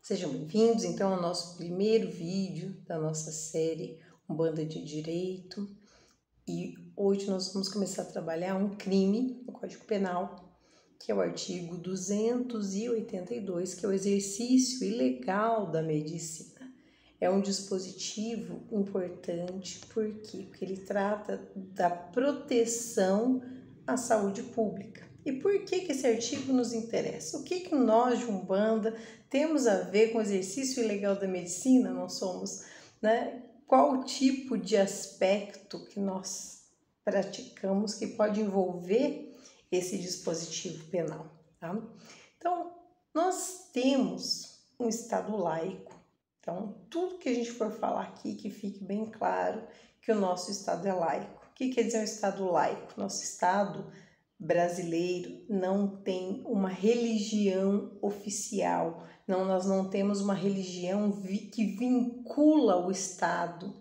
Sejam bem-vindos, então, ao nosso primeiro vídeo da nossa série Umbanda de Direito. E hoje nós vamos começar a trabalhar um crime no Código Penal, que é o artigo 282, que é o exercício ilegal da medicina. É um dispositivo importante, por quê? Porque ele trata da proteção à saúde pública. E por que esse artigo nos interessa? O que nós de Umbanda temos a ver com o exercício ilegal da medicina? Nós somos, né? Qual o tipo de aspecto que nós praticamos que pode envolver esse dispositivo penal, tá? Então, nós temos um Estado laico. Então, tudo que a gente for falar aqui, que fique bem claro que o nosso Estado é laico. O que quer dizer um Estado laico? Nosso Estado brasileiro não tem uma religião oficial. Não, nós não temos uma religião que vincula o Estado.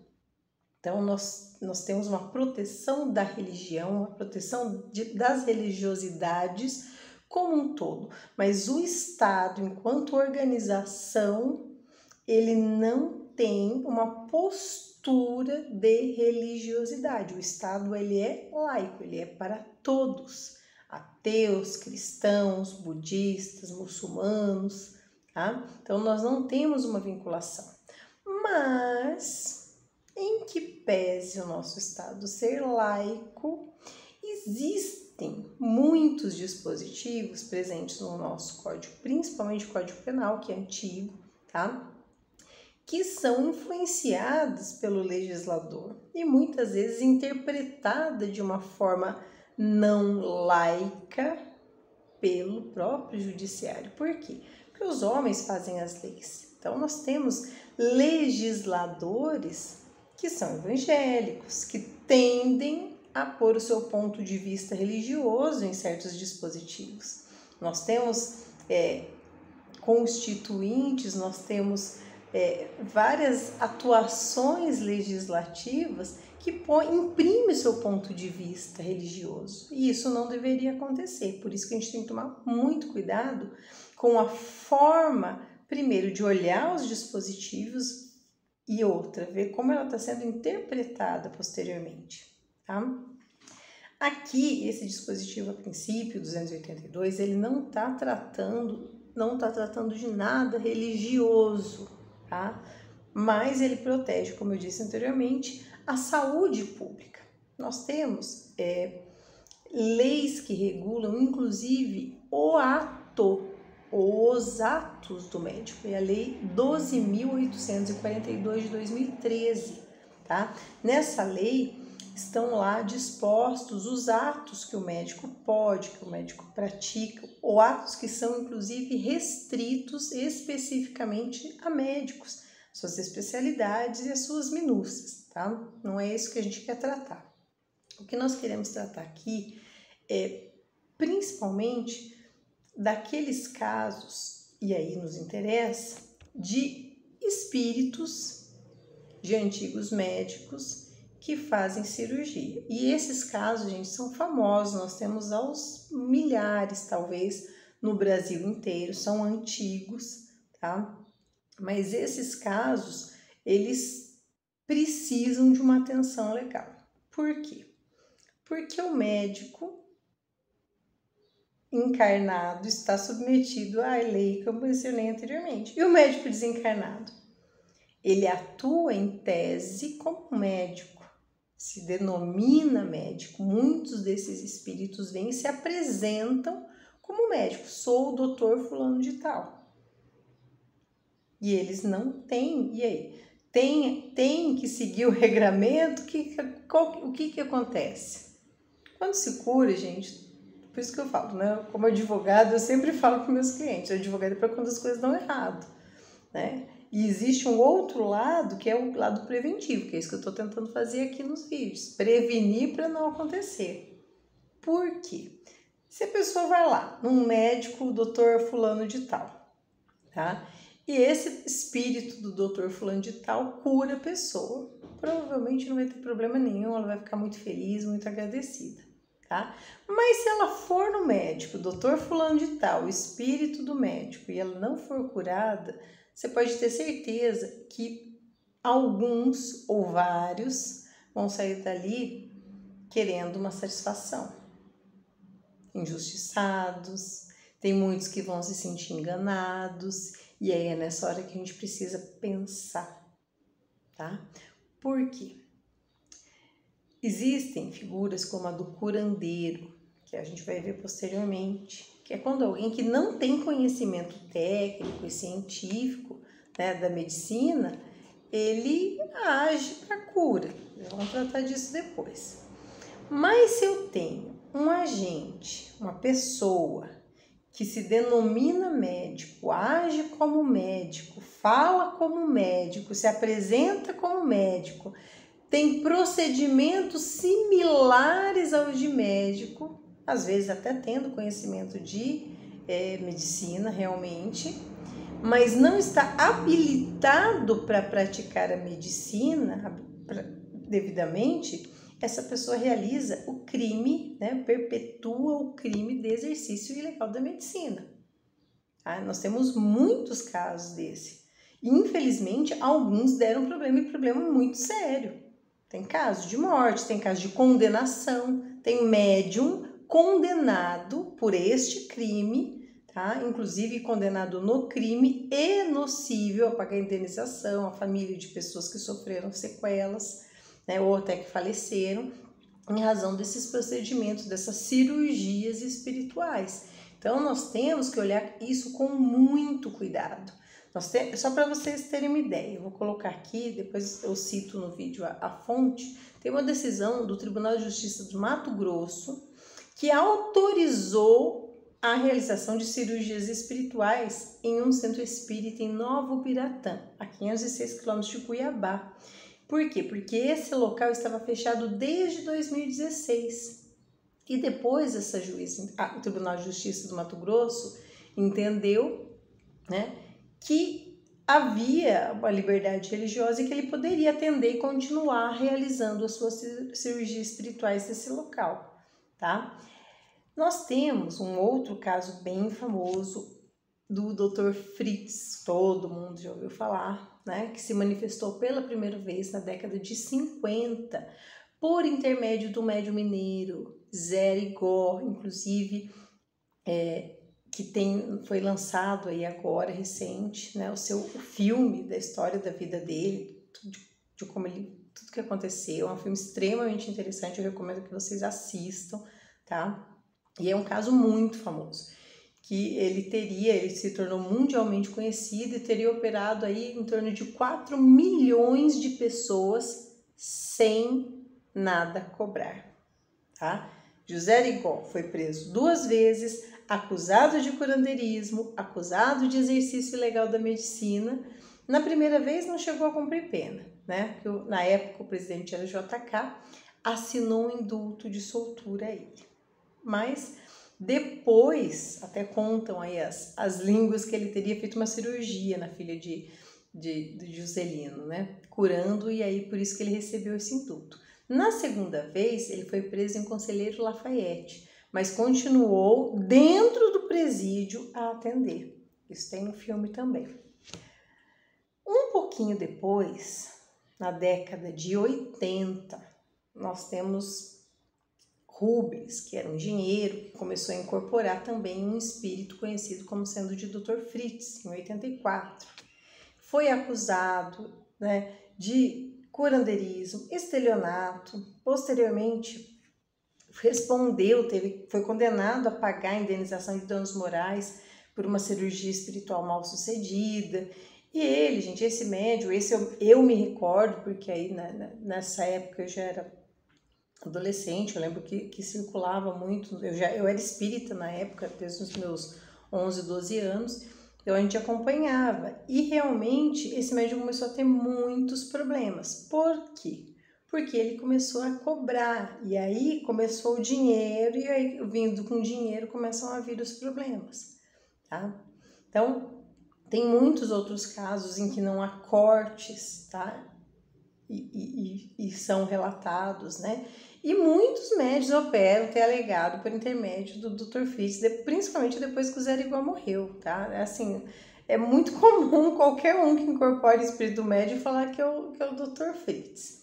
Então, nós temos uma proteção da religião, uma proteção das religiosidades como um todo. Mas o Estado, enquanto organização, ele não tem uma postura de religiosidade. O Estado, ele é laico, ele é para todos, ateus, cristãos, budistas, muçulmanos, tá? Então, nós não temos uma vinculação. Mas, em que pese o nosso Estado ser laico, existem muitos dispositivos presentes no nosso Código, principalmente o Código Penal, que é antigo, tá? Que são influenciados pelo legislador e muitas vezes interpretada de uma forma não laica pelo próprio judiciário. Por quê? Porque os homens fazem as leis. Então, nós temos legisladores que são evangélicos, que tendem a pôr o seu ponto de vista religioso em certos dispositivos. Nós temos constituintes, nós temos várias atuações legislativas que imprime seu ponto de vista religioso. E isso não deveria acontecer. Por isso que a gente tem que tomar muito cuidado com a forma, primeiro, de olhar os dispositivos e outra, ver como ela está sendo interpretada posteriormente, tá? Aqui, esse dispositivo, a princípio, 282, ele não está tratando de nada religioso, tá? Mas ele protege, como eu disse anteriormente, a saúde pública. Nós temos leis que regulam, inclusive, os atos do médico. É a Lei 12.842 de 2013, tá? Nessa lei estão lá dispostos os atos que o médico pode, que o médico pratica, ou atos que são, inclusive, restritos especificamente a médicos, suas especialidades e as suas minúcias, tá? Não é isso que a gente quer tratar. O que nós queremos tratar aqui é, principalmente, daqueles casos, e aí nos interessa, de espíritos de antigos médicos que fazem cirurgia. E esses casos, gente, são famosos, nós temos aos milhares, talvez, no Brasil inteiro, são antigos, tá? Mas esses casos, eles precisam de uma atenção legal. Por quê? Porque o médico encarnado está submetido à lei que eu mencionei anteriormente. E o médico desencarnado? Ele atua em tese como médico, se denomina médico. Muitos desses espíritos vêm e se apresentam como médico. Sou o doutor fulano de tal. E eles não têm. E aí? Tem que seguir o regramento? O que acontece? Quando se cura, gente, por isso que eu falo, né? Como advogado, eu sempre falo para meus clientes, advogado é para quando as coisas dão errado, né? E existe um outro lado, que é o lado preventivo, que é isso que eu estou tentando fazer aqui nos vídeos. Prevenir para não acontecer. Por quê? Se a pessoa vai lá, num médico, doutor fulano de tal, tá? E esse espírito do doutor fulano de tal cura a pessoa. Provavelmente não vai ter problema nenhum, ela vai ficar muito feliz, muito agradecida, tá? Mas se ela for no médico, doutor fulano de tal, o espírito do médico, e ela não for curada, você pode ter certeza que alguns ou vários vão sair dali querendo uma satisfação. Injustiçados, tem muitos que vão se sentir enganados, e aí é nessa hora que a gente precisa pensar, tá? Por quê? Existem figuras como a do curandeiro, que a gente vai ver posteriormente, que é quando alguém que não tem conhecimento técnico e científico, né, da medicina, ele age para cura. Vamos tratar disso depois. Mas se eu tenho um agente, uma pessoa que se denomina médico, age como médico, fala como médico, se apresenta como médico, tem procedimentos similares aos de médico, às vezes até tendo conhecimento de medicina realmente, mas não está habilitado para praticar a medicina devidamente, essa pessoa realiza o crime, né, perpetua o crime de exercício ilegal da medicina. Tá? Nós temos muitos casos desse. Infelizmente, alguns deram problema e problema muito sério. Tem caso de morte, tem caso de condenação, tem médium condenado por este crime, tá? Inclusive condenado no crime e nocível a pagar indenização à família de pessoas que sofreram sequelas, né, ou até que faleceram, em razão desses procedimentos, dessas cirurgias espirituais. Então, nós temos que olhar isso com muito cuidado. Só para vocês terem uma ideia, eu vou colocar aqui, depois eu cito no vídeo a fonte, tem uma decisão do Tribunal de Justiça do Mato Grosso que autorizou a realização de cirurgias espirituais em um centro espírita em Nova Ubiratã, a 506 quilômetros de Cuiabá. Por quê? Porque esse local estava fechado desde 2016. E depois essa juíza, o Tribunal de Justiça do Mato Grosso entendeu, né, que havia uma liberdade religiosa e que ele poderia atender e continuar realizando as suas cirurgias espirituais nesse local, tá? Nós temos um outro caso bem famoso do Dr. Fritz, todo mundo já ouviu falar, né, que se manifestou pela primeira vez na década de 50, por intermédio do médium mineiro Zé Rigó, inclusive, que foi lançado aí agora, recente, né, o filme da história da vida dele, de como tudo que aconteceu. É um filme extremamente interessante, eu recomendo que vocês assistam, tá? E é um caso muito famoso, que ele se tornou mundialmente conhecido e teria operado aí em torno de 4 milhões de pessoas sem nada cobrar, tá? José Rigó foi preso 2 vezes, acusado de curandeirismo, acusado de exercício ilegal da medicina. Na primeira vez não chegou a cumprir pena, né? Porque na época o presidente era JK, assinou um indulto de soltura a ele. Mas depois, até contam aí as línguas que ele teria feito uma cirurgia na filha de Juscelino, né? Curando, e aí por isso que ele recebeu esse indulto. Na segunda vez, ele foi preso em Conselheiro Lafayette, mas continuou dentro do presídio a atender. Isso tem no filme também. Um pouquinho depois, na década de 80, nós temos Rubens, que era um engenheiro, que começou a incorporar também um espírito conhecido como sendo de Dr. Fritz, em 84. Foi acusado, né, de curandeirismo, estelionato, posteriormente respondeu, foi condenado a pagar a indenização de danos morais por uma cirurgia espiritual mal sucedida. E ele, gente, esse médium, eu me recordo, porque aí nessa época eu já era adolescente, eu lembro que circulava muito, eu era espírita na época, desde os meus 11, 12 anos, Então a gente acompanhava e realmente esse médium começou a ter muitos problemas. Por quê? Porque ele começou a cobrar e aí começou o dinheiro e aí vindo com dinheiro começam a vir os problemas, tá? Então tem muitos outros casos em que não há cortes, tá? E são relatados, né? E muitos médios operam, ter alegado por intermédio do Dr. Fritz, principalmente depois que o Zé Igual morreu, tá? Assim, é muito comum qualquer um que incorpore espírito médio falar que é o Dr. Fritz.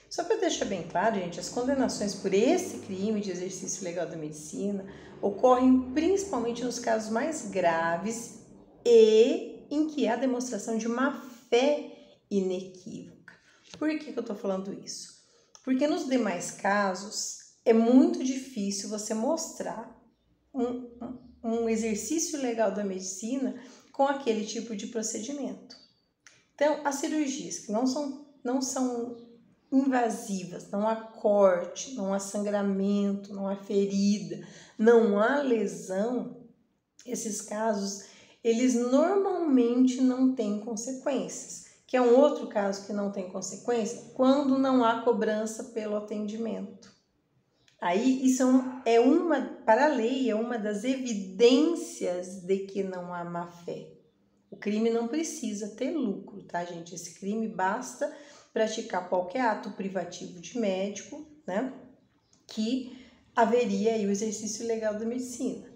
Só para deixar bem claro, gente, as condenações por esse crime de exercício ilegal da medicina ocorrem principalmente nos casos mais graves e em que há demonstração de má fé inequívoca. Por que eu estou falando isso? Porque nos demais casos é muito difícil você mostrar um exercício legal da medicina com aquele tipo de procedimento. Então, as cirurgias que não são invasivas, não há corte, não há sangramento, não há ferida, não há lesão, esses casos, eles normalmente não têm consequências. Que é um outro caso que não tem consequência, quando não há cobrança pelo atendimento. Aí isso para a lei, é uma das evidências de que não há má fé. O crime não precisa ter lucro, tá, gente? Esse crime basta praticar qualquer ato privativo de médico, né? Que haveria aí o exercício ilegal da medicina.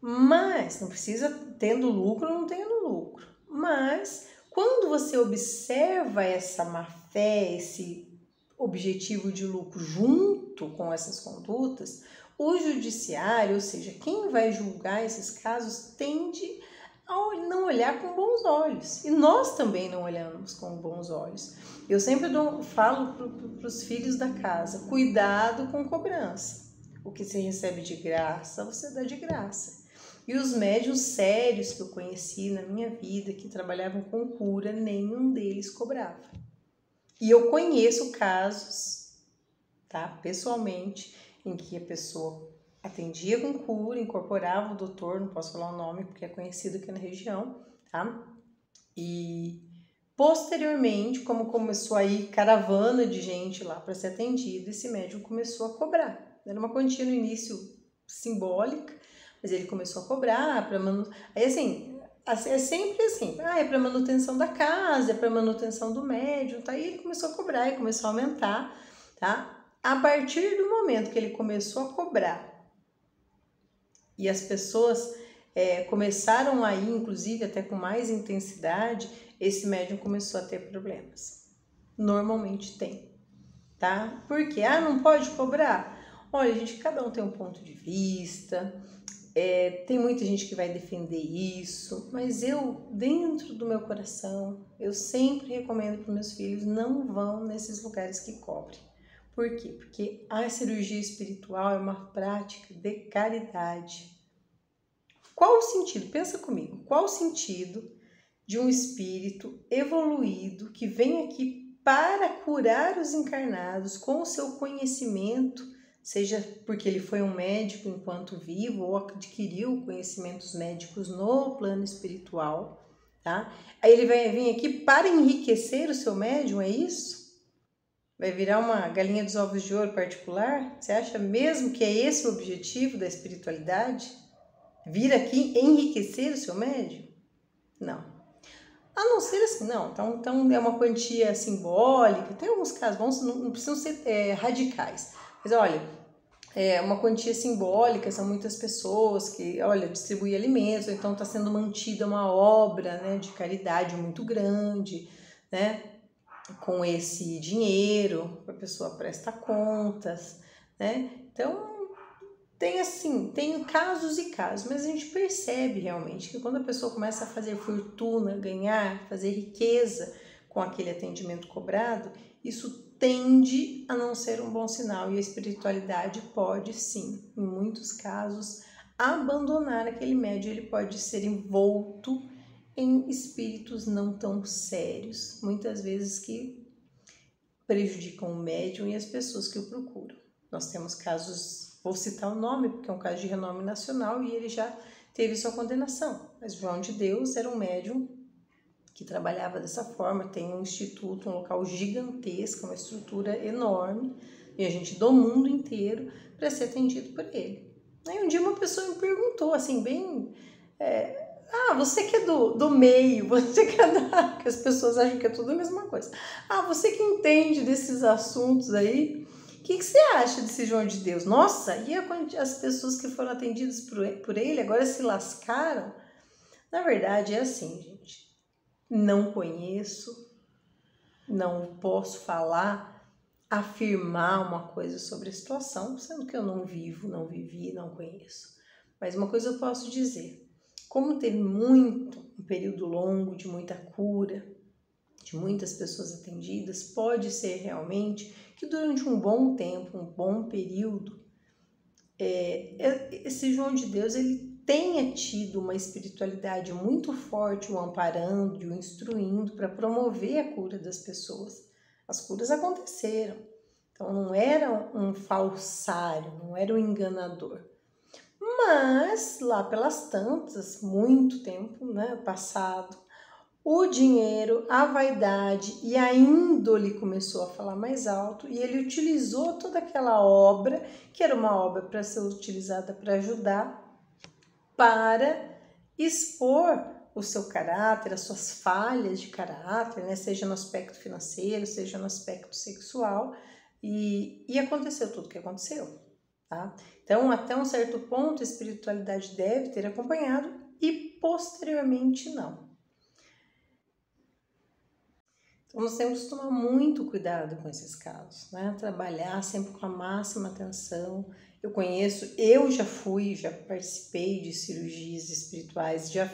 Mas, não precisa tendo lucro ou não tendo lucro. Mas, quando você observa essa má-fé, esse objetivo de lucro junto com essas condutas, o judiciário, ou seja, quem vai julgar esses casos, tende a não olhar com bons olhos. E nós também não olhamos com bons olhos. Eu sempre falo para os filhos da casa, cuidado com cobrança. O que você recebe de graça, você dá de graça. E os médiuns sérios que eu conheci na minha vida, que trabalhavam com cura, nenhum deles cobrava. E eu conheço casos, tá, pessoalmente, em que a pessoa atendia com cura, incorporava o doutor, não posso falar o nome porque é conhecido aqui na região, tá? E posteriormente, como começou a ir caravana de gente lá para ser atendido, esse médium começou a cobrar. Era uma quantia no início simbólica, mas ele começou a cobrar para aí assim, é sempre assim, é para manutenção da casa, é para manutenção do médium, tá? E ele começou a cobrar e começou a aumentar, tá? A partir do momento que ele começou a cobrar e as pessoas começaram a ir, inclusive até com mais intensidade, esse médium começou a ter problemas. Normalmente tem, tá? Por quê? Não pode cobrar? Olha, gente, cada um tem um ponto de vista, tem muita gente que vai defender isso, mas eu, dentro do meu coração, eu sempre recomendo para meus filhos, não vão nesses lugares que cobrem. Por quê? Porque a cirurgia espiritual é uma prática de caridade. Qual o sentido? Pensa comigo. Qual o sentido de um espírito evoluído que vem aqui para curar os encarnados com o seu conhecimento, seja porque ele foi um médico enquanto vivo ou adquiriu conhecimentos médicos no plano espiritual, tá? Aí ele vai vir aqui para enriquecer o seu médium, é isso? Vai virar uma galinha dos ovos de ouro particular? Você acha mesmo que é esse o objetivo da espiritualidade? Vir aqui enriquecer o seu médium? Não. A não ser assim, não. Então é uma quantia simbólica. Tem alguns casos, não precisam ser radicais. Mas olha, é uma quantia simbólica, são muitas pessoas que, olha, distribuem alimentos, ou então está sendo mantida uma obra, né, de caridade muito grande, né? Com esse dinheiro, a pessoa presta contas, né? Então, tem casos e casos, mas a gente percebe realmente que quando a pessoa começa a fazer fortuna, ganhar, fazer riqueza com aquele atendimento cobrado, isso tende a não ser um bom sinal e a espiritualidade pode sim, em muitos casos, abandonar aquele médium, ele pode ser envolto em espíritos não tão sérios, muitas vezes que prejudicam o médium e as pessoas que o procuram. Nós temos casos, vou citar o nome, porque é um caso de renome nacional e ele já teve sua condenação. Mas João de Deus era um médium que trabalhava dessa forma, tem um instituto, um local gigantesco, uma estrutura enorme, e a gente do mundo inteiro para ser atendido por ele. Aí um dia uma pessoa me perguntou, assim, bem... você que é do meio, você que é que as pessoas acham que é tudo a mesma coisa. Você que entende desses assuntos aí, o que você acha desse João de Deus? Nossa, e as pessoas que foram atendidas por ele agora se lascaram? Na verdade é assim, gente. Não conheço, não posso falar, afirmar uma coisa sobre a situação, sendo que eu não vivo, não vivi, não conheço. Mas uma coisa eu posso dizer. Como teve um período longo de muita cura, de muitas pessoas atendidas, pode ser realmente que durante um bom tempo, um bom período, esse João de Deus ele tenha tido uma espiritualidade muito forte, o amparando, o instruindo para promover a cura das pessoas. As curas aconteceram, então não era um falsário, não era um enganador. Mas lá pelas tantas, muito tempo, né, passado, o dinheiro, a vaidade e a índole começou a falar mais alto e ele utilizou toda aquela obra, que era uma obra para ser utilizada para ajudar, para expor o seu caráter, as suas falhas de caráter, né, seja no aspecto financeiro, seja no aspecto sexual, e aconteceu tudo o que aconteceu. Tá? Então, até um certo ponto, a espiritualidade deve ter acompanhado e posteriormente não. Então, nós temos que tomar muito cuidado com esses casos, né? Trabalhar sempre com a máxima atenção. Eu já participei de cirurgias espirituais, já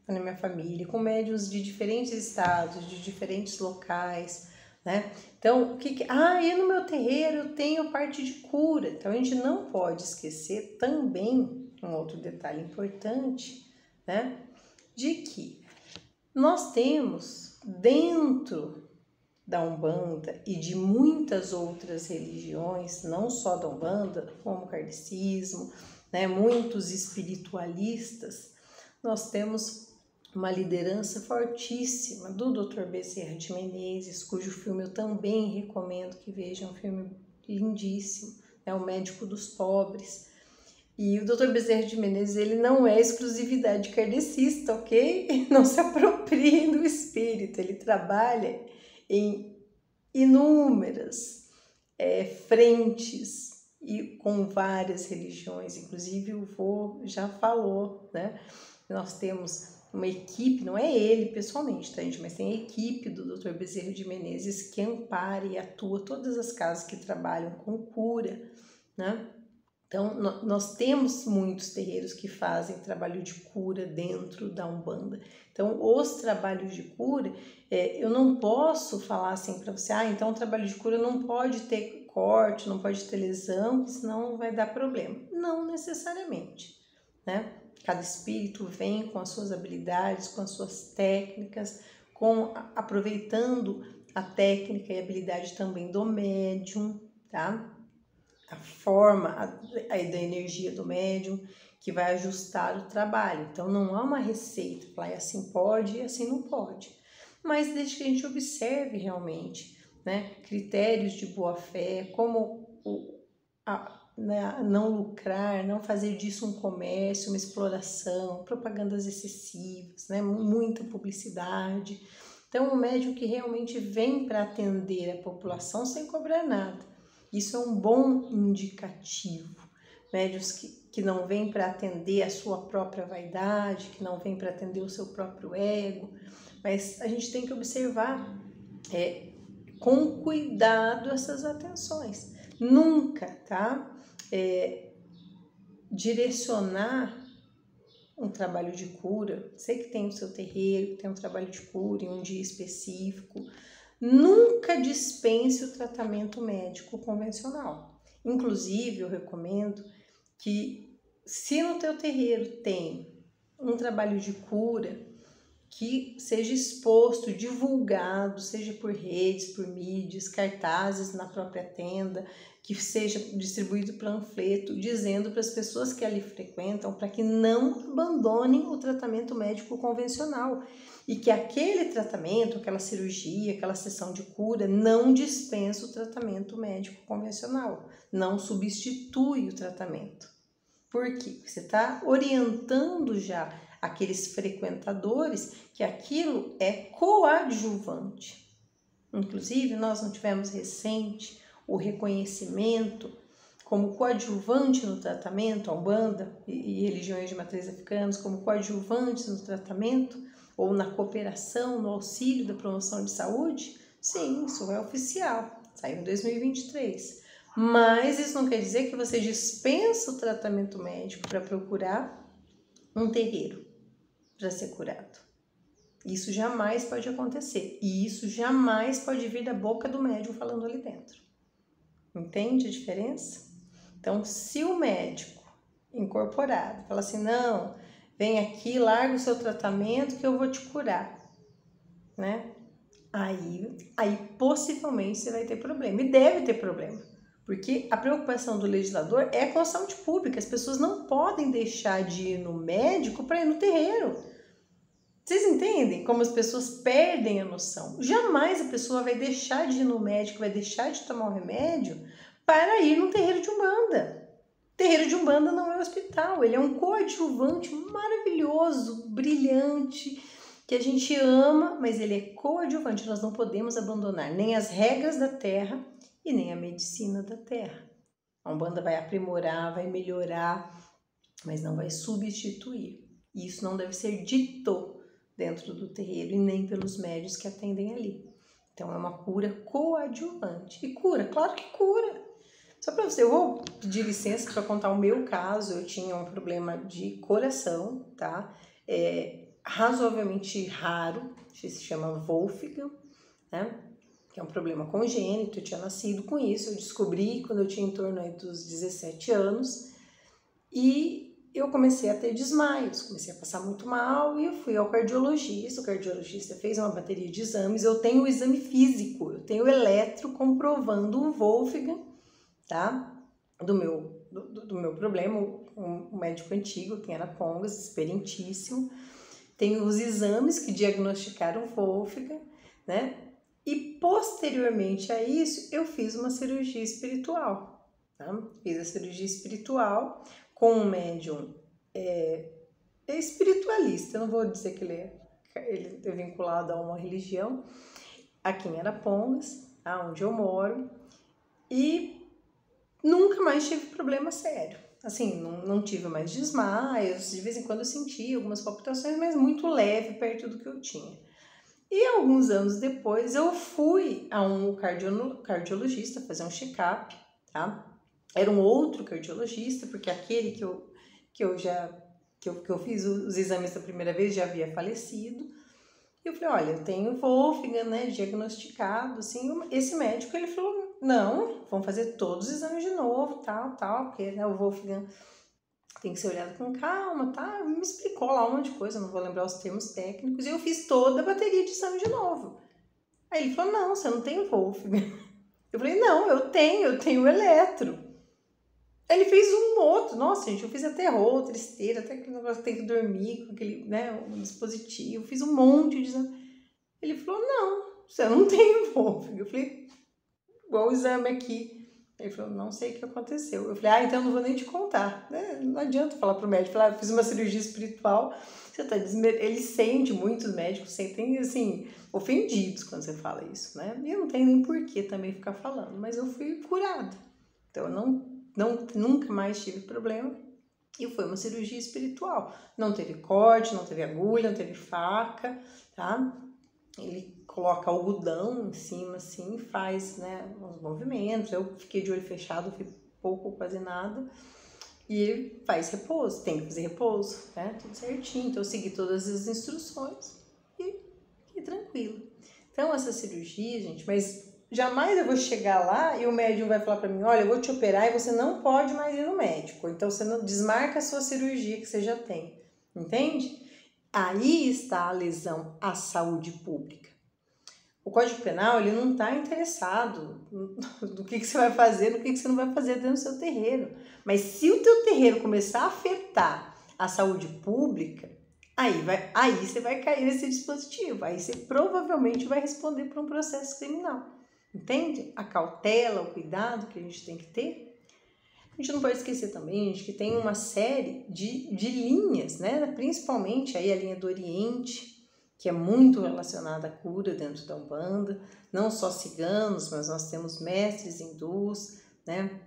na minha família, com médiuns de diferentes estados, de diferentes locais, né? Então, e no meu terreiro eu tenho parte de cura. Então, a gente não pode esquecer também um outro detalhe importante, né? De que nós temos dentro da Umbanda e de muitas outras religiões, não só da Umbanda, como o kardecismo, né? Muitos espiritualistas, nós temos uma liderança fortíssima do Dr. Bezerra de Menezes, cujo filme eu também recomendo que vejam, um filme lindíssimo, é O Médico dos Pobres. E o Dr. Bezerra de Menezes, ele não é exclusividade kardecista, ok? Não se aproprie do espírito, ele trabalha em inúmeras frentes e com várias religiões, inclusive o vô já falou, né? Nós temos uma equipe, não é ele pessoalmente, tá, gente? Mas tem a equipe do Dr. Bezerra de Menezes que ampara e atua todas as casas que trabalham com cura, né? Então, nós temos muitos terreiros que fazem trabalho de cura dentro da Umbanda. Então, os trabalhos de cura, eu não posso falar assim para você, então o trabalho de cura não pode ter corte, não pode ter lesão, senão vai dar problema. Não necessariamente, né? Cada espírito vem com as suas habilidades, com as suas técnicas, aproveitando a técnica e a habilidade também do médium, tá? A forma da energia do médium que vai ajustar o trabalho. Então, não há uma receita, falar assim pode e assim não pode. Mas desde que a gente observe realmente, né, critérios de boa-fé, como não lucrar, não fazer disso um comércio, uma exploração, propagandas excessivas, né, muita publicidade. Então, o médium que realmente vem para atender a população sem cobrar nada. Isso é um bom indicativo. Médiuns que não vêm para atender a sua própria vaidade, que não vêm para atender o seu próprio ego, mas a gente tem que observar com cuidado essas atenções. Nunca, tá? Direcionar um trabalho de cura, sei que tem o seu terreiro, tem um trabalho de cura em um dia específico, nunca dispense o tratamento médico convencional. Inclusive, eu recomendo que, se no teu terreiro tem um trabalho de cura, que seja exposto, divulgado, seja por redes, por mídias, cartazes na própria tenda, que seja distribuído panfleto dizendo para as pessoas que ali frequentam para que não abandonem o tratamento médico convencional e que aquele tratamento, aquela cirurgia, aquela sessão de cura não dispensa o tratamento médico convencional, não substitui o tratamento. Por quê? Você está orientando já aqueles frequentadores que aquilo é coadjuvante. Inclusive, nós não tivemos recente o reconhecimento como coadjuvante no tratamento, a Umbanda e religiões de matriz africanas, como coadjuvantes no tratamento ou na cooperação, no auxílio da promoção de saúde? Sim, isso é oficial, saiu em 2023. Mas isso não quer dizer que você dispensa o tratamento médico para procurar um terreiro para ser curado. Isso jamais pode acontecer e isso jamais pode vir da boca do médium falando ali dentro. Entende a diferença? Então, se o médico incorporado fala assim, não, vem aqui, larga o seu tratamento que eu vou te curar, né? Aí possivelmente você vai ter problema, e deve ter problema, porque a preocupação do legislador é com a saúde pública, as pessoas não podem deixar de ir no médico para ir no terreiro. Vocês entendem como as pessoas perdem a noção? Jamais a pessoa vai deixar de ir no médico, vai deixar de tomar o remédio para ir no terreiro de Umbanda. Terreiro de Umbanda não é um hospital, ele é um coadjuvante maravilhoso, brilhante, que a gente ama, mas ele é coadjuvante. Nós não podemos abandonar nem as regras da terra e nem a medicina da terra. A Umbanda vai aprimorar, vai melhorar, mas não vai substituir. E isso não deve ser dito dentro do terreiro e nem pelos médios que atendem ali. Então é uma cura coadjuvante. E cura? Claro que cura. Só para você, eu vou pedir licença para contar o meu caso. Eu tinha um problema de coração, tá? Razoavelmente raro, se chama Wolfgang, né? Que é um problema congênito, eu tinha nascido com isso. Eu descobri quando eu tinha em torno aí dos 17 anos e eu comecei a ter desmaios, comecei a passar muito mal e eu fui ao cardiologista. O cardiologista fez uma bateria de exames. Eu tenho o exame físico, eu tenho o eletro comprovando o Wolfgang, tá? Do meu problema, um médico antigo, quem era Pongas, experientíssimo. Tenho os exames que diagnosticaram Wolfgang, né? E posteriormente a isso, eu fiz uma cirurgia espiritual, tá? Fiz a cirurgia espiritual com um médium espiritualista. Eu não vou dizer que ele é vinculado a uma religião, aqui em Arapongas, onde eu moro, e nunca mais tive problema sério. Assim, não tive mais desmaios, de vez em quando eu sentia algumas palpitações, mas muito leve perto do que eu tinha. E alguns anos depois eu fui a um cardiologista fazer um check-up, tá? Era um outro cardiologista, porque aquele que eu fiz os exames da primeira vez já havia falecido. E eu falei, olha, eu tenho Wolfgang, né, diagnosticado, assim. Esse médico, ele falou, não, vamos fazer todos os exames de novo, tal, porque, né, o Wolfgang tem que ser olhado com calma, tá? Me explicou lá um monte de coisa, não vou lembrar os termos técnicos, e eu fiz toda a bateria de exame de novo. Aí ele falou, não, você não tem Wolfgang. Eu falei, não, eu tenho o eletro. Ele fez um outro, nossa gente, eu fiz até outra esteira, até aquele negócio que tem que dormir com aquele, né, um dispositivo, fiz um monte de exame. Ele falou, não, você não tem Wolfgang. Eu falei, igual o exame aqui. Ele falou, não sei o que aconteceu. Eu falei, então eu não vou nem te contar, né? Não adianta falar pro médico, falar, eu fiz uma cirurgia espiritual, você tá ele sente, muitos médicos sentem, assim, ofendidos quando você fala isso, né? E eu não tenho nem porquê também ficar falando, mas eu fui curada. Então eu nunca mais tive problema. E foi uma cirurgia espiritual. Não teve corte, não teve agulha, não teve faca, tá? Ele coloca algodão em cima, assim, faz, né, uns movimentos. Eu fiquei de olho fechado, fiz pouco ou quase nada. E ele faz repouso, tem que fazer repouso, né? Tudo certinho. Então eu segui todas as instruções e fiquei tranquilo. Então essa cirurgia, gente, mas jamais eu vou chegar lá e o médium vai falar para mim, olha, eu vou te operar e você não pode mais ir no médico. Então você não desmarca a sua cirurgia que você já tem, entende? Aí está a lesão à saúde pública. O Código Penal, ele não está interessado no que você vai fazer, no que você não vai fazer dentro do seu terreiro. Mas se o teu terreiro começar a afetar a saúde pública, aí você vai cair nesse dispositivo. Aí você provavelmente vai responder por um processo criminal. Entende? A cautela, o cuidado que a gente tem que ter. A gente não pode esquecer também, gente, que tem uma série de linhas, né? Principalmente aí a linha do Oriente, que é muito relacionada à cura dentro da Umbanda, não só ciganos, mas nós temos mestres hindus, né?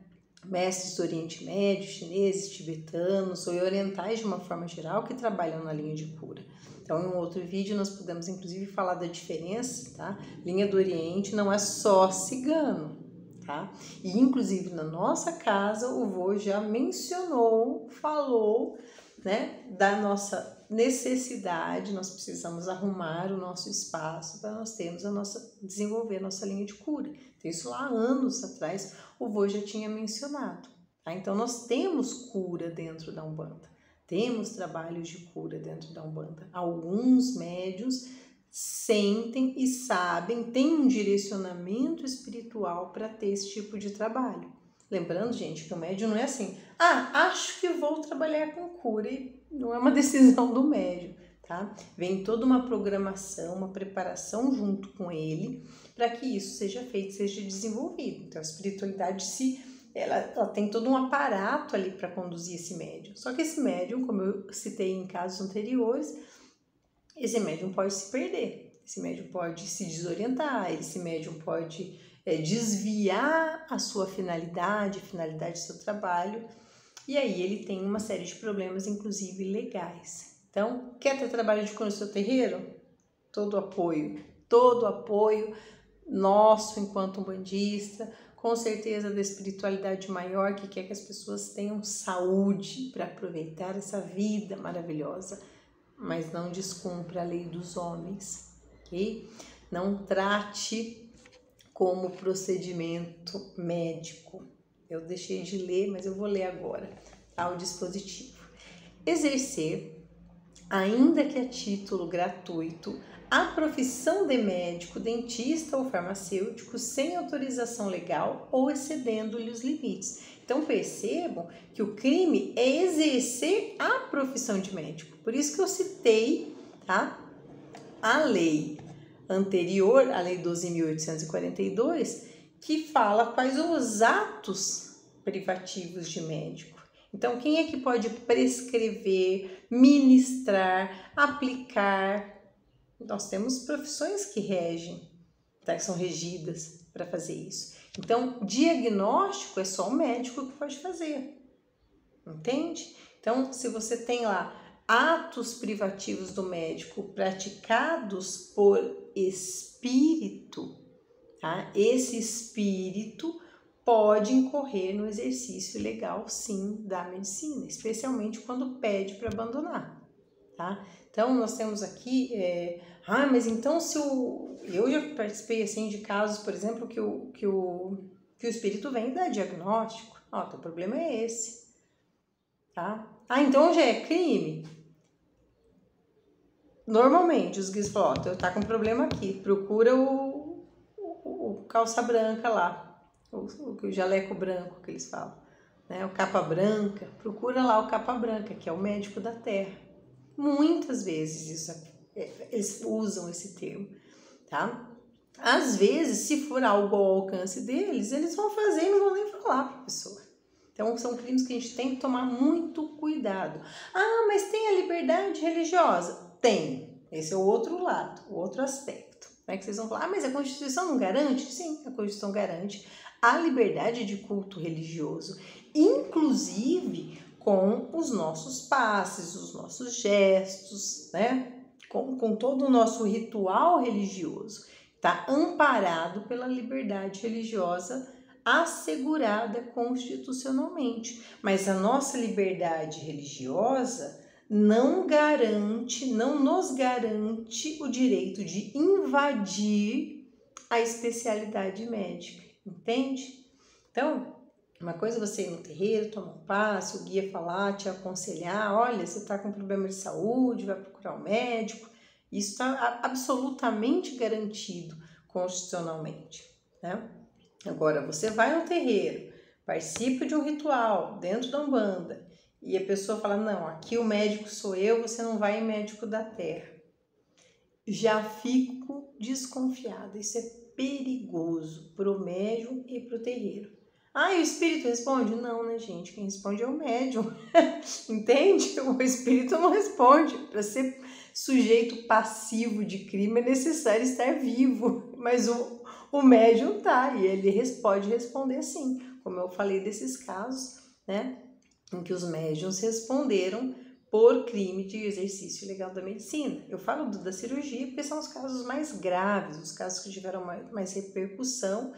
Mestres do Oriente Médio, chineses, tibetanos ou orientais de uma forma geral que trabalham na linha de cura. Então, em um outro vídeo nós podemos inclusive falar da diferença, tá? Linha do Oriente não é só cigano, tá? E inclusive na nossa casa o vô já mencionou, falou, né, da nossa necessidade, nós precisamos arrumar o nosso espaço para nós termos desenvolver a nossa linha de cura. Então, isso lá anos atrás o vô já tinha mencionado, tá? Então, nós temos cura dentro da Umbanda, temos trabalhos de cura dentro da Umbanda. Alguns médiuns sentem e sabem, têm um direcionamento espiritual para ter esse tipo de trabalho. Lembrando, gente, que o médium não é assim, acho que vou trabalhar com cura, e não é uma decisão do médium, tá? Vem toda uma programação, uma preparação junto com ele para que isso seja feito, seja desenvolvido. Então, a espiritualidade ela tem todo um aparato ali para conduzir esse médium. Só que esse médium, como eu citei em casos anteriores, esse médium pode se perder, esse médium pode se desorientar, esse médium pode desviar a sua finalidade do seu trabalho, e aí ele tem uma série de problemas, inclusive legais. Então, quer ter trabalho de cura no seu terreiro? Todo apoio nosso enquanto umbandista, com certeza da espiritualidade maior que quer que as pessoas tenham saúde para aproveitar essa vida maravilhosa, mas não descumpra a lei dos homens, ok? Não trate como procedimento médico. Eu deixei de ler, mas eu vou ler agora, tá? O dispositivo. Exercer, ainda que a título gratuito, a profissão de médico, dentista ou farmacêutico sem autorização legal ou excedendo-lhe os limites. Então, percebam que o crime é exercer a profissão de médico. Por isso que eu citei, tá, a lei anterior, a lei 12.842, que fala quais são os atos privativos de médico. Então, quem é que pode prescrever, ministrar, aplicar? Nós temos profissões que regem, tá? Que são regidas para fazer isso. Então, diagnóstico é só o médico que pode fazer, entende? Então, se você tem lá atos privativos do médico praticados por espírito, tá? Esse espírito pode incorrer no exercício legal, sim, da medicina, especialmente quando pede para abandonar, tá? Então, nós temos aqui, mas então se eu já participei, assim, de casos, por exemplo, que o espírito vem dar diagnóstico, teu problema é esse, tá? Então já é crime? Normalmente, os guias falam, tu tá com problema aqui, procura o calça branca lá, o jaleco branco que eles falam, né? O capa branca, procura lá o capa branca, que é o médico da terra. Muitas vezes eles usam esse termo, tá? Às vezes, se for algo ao alcance deles, eles vão fazer e não vão nem falar para a pessoa. Então, são crimes que a gente tem que tomar muito cuidado. Mas tem a liberdade religiosa? Tem. Esse é o outro lado, o outro aspecto. Né? Que vocês vão falar, mas a Constituição não garante? Sim, a Constituição garante a liberdade de culto religioso, inclusive com os nossos passes, os nossos gestos, né? Com todo o nosso ritual religioso. Está amparado pela liberdade religiosa assegurada constitucionalmente. Mas a nossa liberdade religiosa não nos garante o direito de invadir a especialidade médica, entende? Então, uma coisa é você ir no terreiro, tomar um passe, o guia falar, te aconselhar, olha, você está com problema de saúde, vai procurar um médico. Isso está absolutamente garantido constitucionalmente, né? Agora, você vai no terreiro, participa de um ritual dentro da Umbanda e a pessoa fala, não, aqui o médico sou eu, você não vai em médico da terra. Já fico desconfiada, isso é perigoso pro médium e pro terreiro. Ah, e o espírito responde? Não, né, gente? Quem responde é o médium. Entende? O espírito não responde. Para ser sujeito passivo de crime é necessário estar vivo. Mas o médium tá, e ele pode responder sim. Como eu falei desses casos, né? Em que os médiuns responderam por crime de exercício ilegal da medicina. Eu falo da cirurgia porque são os casos mais graves, os casos que tiveram mais repercussão,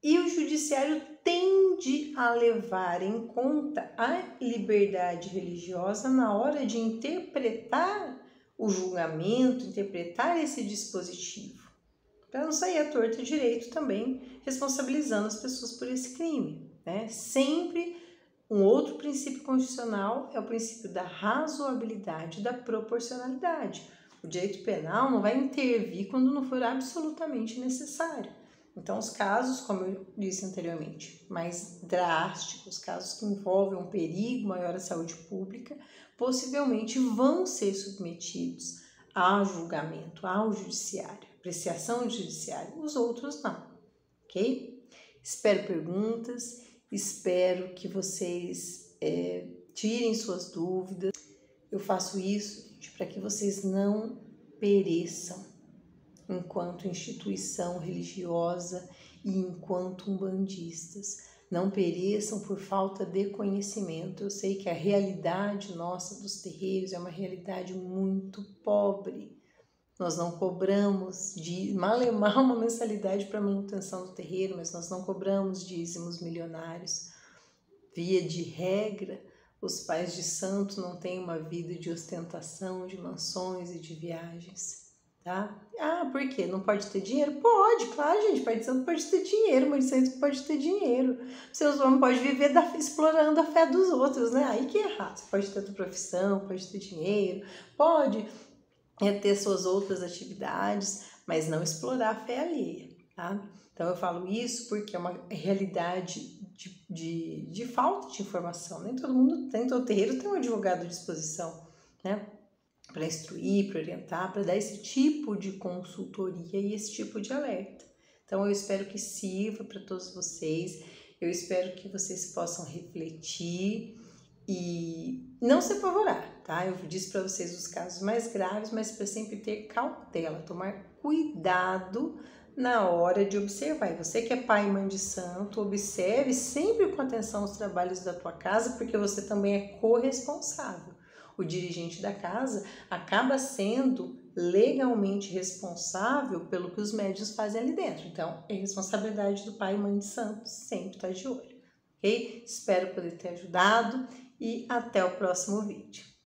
e o judiciário tende a levar em conta a liberdade religiosa na hora de interpretar o julgamento, interpretar esse dispositivo, para não sair à torta e direito também responsabilizando as pessoas por esse crime, né? Sempre um outro princípio constitucional é o princípio da razoabilidade e da proporcionalidade. O direito penal não vai intervir quando não for absolutamente necessário. Então, os casos, como eu disse anteriormente, mais drásticos, casos que envolvem um perigo maior à saúde pública, possivelmente vão ser submetidos a julgamento, ao judiciário, apreciação do judiciário. Os outros não, ok? Espero perguntas, espero que vocês tirem suas dúvidas. Eu faço isso para que vocês não pereçam enquanto instituição religiosa e enquanto umbandistas. Não pereçam por falta de conhecimento. Eu sei que a realidade nossa dos terreiros é uma realidade muito pobre. Nós não cobramos malemar uma mensalidade para manutenção do terreiro, mas nós não cobramos dízimos milionários. Via de regra, os pais de santo não têm uma vida de ostentação, de mansões e de viagens. Tá? Ah, por quê? Não pode ter dinheiro? Pode, claro, gente. Pai de santo pode ter dinheiro, mãe de santo pode ter dinheiro. Seus homens podem viver explorando a fé dos outros, né? Aí que é errado. Você pode ter a tua profissão, pode ter dinheiro, pode ter suas outras atividades, mas não explorar a fé alheia, tá? Então eu falo isso porque é uma realidade de falta de informação. Nem todo mundo tem, todo terreiro tem um advogado à disposição, né? Para instruir, para orientar, para dar esse tipo de consultoria e esse tipo de alerta. Então eu espero que sirva para todos vocês, eu espero que vocês possam refletir e não se apavorar, tá? Eu disse para vocês os casos mais graves, mas para sempre ter cautela, tomar cuidado na hora de observar. E você que é pai e mãe de santo, observe sempre com atenção os trabalhos da tua casa, porque você também é corresponsável. O dirigente da casa acaba sendo legalmente responsável pelo que os médiuns fazem ali dentro. Então, é responsabilidade do pai e mãe de santo sempre estar de olho, ok? Espero poder ter ajudado e até o próximo vídeo.